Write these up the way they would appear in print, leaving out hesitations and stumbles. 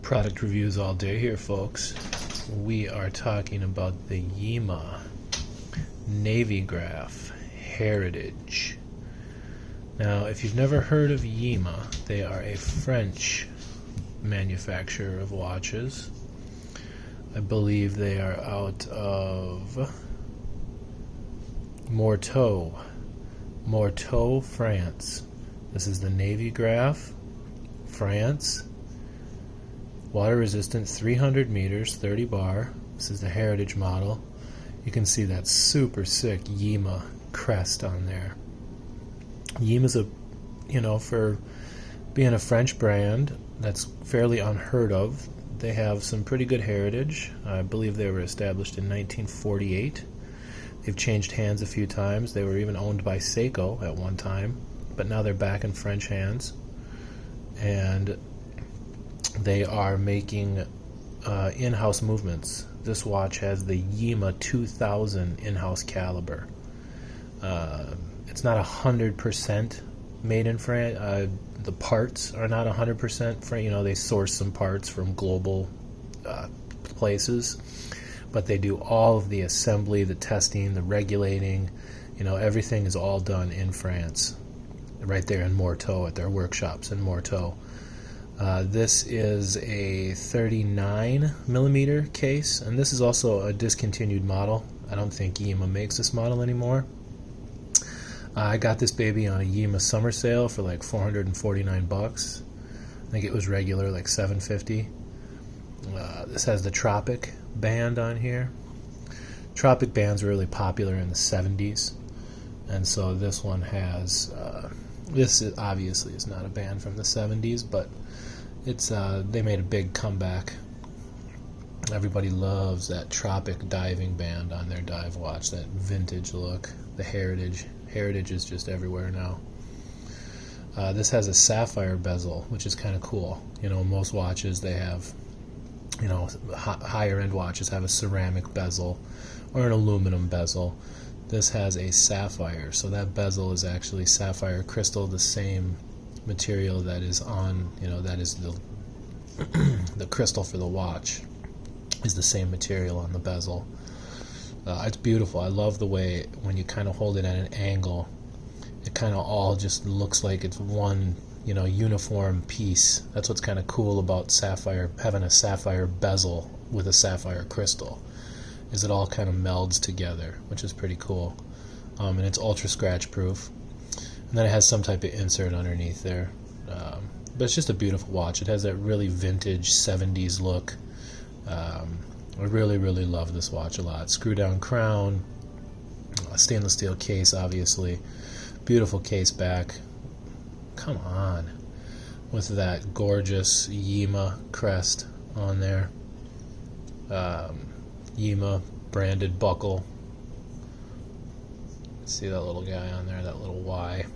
Product reviews all day here, folks. We are talking about the Yema Navygraf Heritage. Now, if you've never heard of Yema, they are a French manufacturer of watches. I believe they are out of Morteau, France. This is the Navygraf, France. Water resistant, 300 meters, 30 bar. This is the Heritage model. You can see that super sick Yema crest on there. Yema's for being a French brand, that's fairly unheard of. They have some pretty good heritage. I believe they were established in 1948. They've changed hands a few times. They were even owned by Seiko at one time, but now they're back in French hands. And they are making in-house movements. This watch has the Yema 2000 in-house caliber. It's not 100% made in France. The parts are not 100%. They source some parts from global places, but they do all of the assembly, the testing, the regulating. Everything is all done in France, right there in Morteau at their workshops in Morteau. This is a 39 millimeter case, and this is also a discontinued model. I don't think Yema makes this model anymore. I got this baby on a Yema summer sale for like 449 bucks. I think it was regular like 750. This has the Tropic band on here. Tropic bands were really popular in the 70s, and so this one has this obviously is not a band from the 70s, but it's they made a big comeback. Everybody loves that Tropic diving band on their dive watch, that vintage look. The Heritage is just everywhere now. This has a sapphire bezel, which is kind of cool. Most watches, they have, higher end watches have a ceramic bezel or an aluminum bezel. This has a sapphire, so that bezel is actually sapphire crystal, the same material that is on, that is the crystal for the watch is the same material on the bezel. It's beautiful. I love the way when you kind of hold it at an angle, it kind of all just looks like it's one, uniform piece. That's what's kind of cool about sapphire, having a sapphire bezel with a sapphire crystal, is it all kind of melds together, which is pretty cool. And it's ultra scratch proof. And then it has some type of insert underneath there. But it's just a beautiful watch. It has that really vintage 70s look. I really, really love this watch a lot. Screw down crown, stainless steel case, obviously. Beautiful case back. Come on. With that gorgeous Yema crest on there. Yema branded buckle. See that little guy on there, that little Y.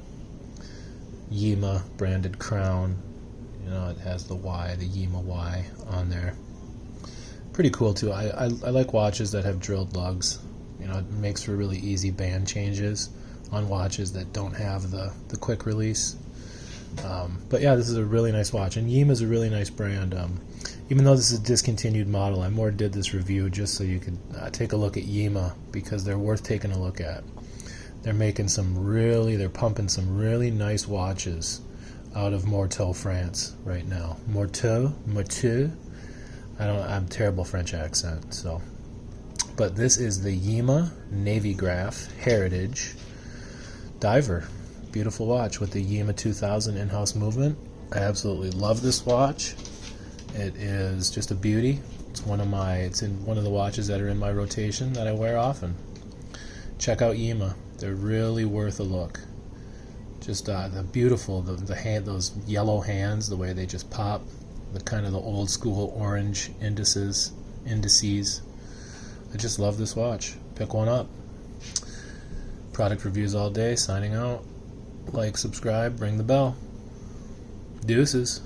Yema branded crown. It has the Y, the Yema Y on there. Pretty cool too. I like watches that have drilled lugs. It makes for really easy band changes on watches that don't have the quick release. But yeah, this is a really nice watch, and Yema is a really nice brand. Even though this is a discontinued model, I more did this review just so you could take a look at Yema, because they're worth taking a look at. They're pumping some really nice watches out of Morteau, France right now. Morteau. I'm terrible French accent, so. But this is the Yema Navygraf Heritage Diver. Beautiful watch with the Yema 2000 in-house movement. I absolutely love this watch. It is just a beauty. It's in one of the watches that are in my rotation that I wear often. Check out Yema. They're really worth a look. Just the beautiful, those yellow hands, the way they just pop. The kind of the old school orange indices. I just love this watch. Pick one up. Product reviews all day, signing out. Like, subscribe, ring the bell. Deuces.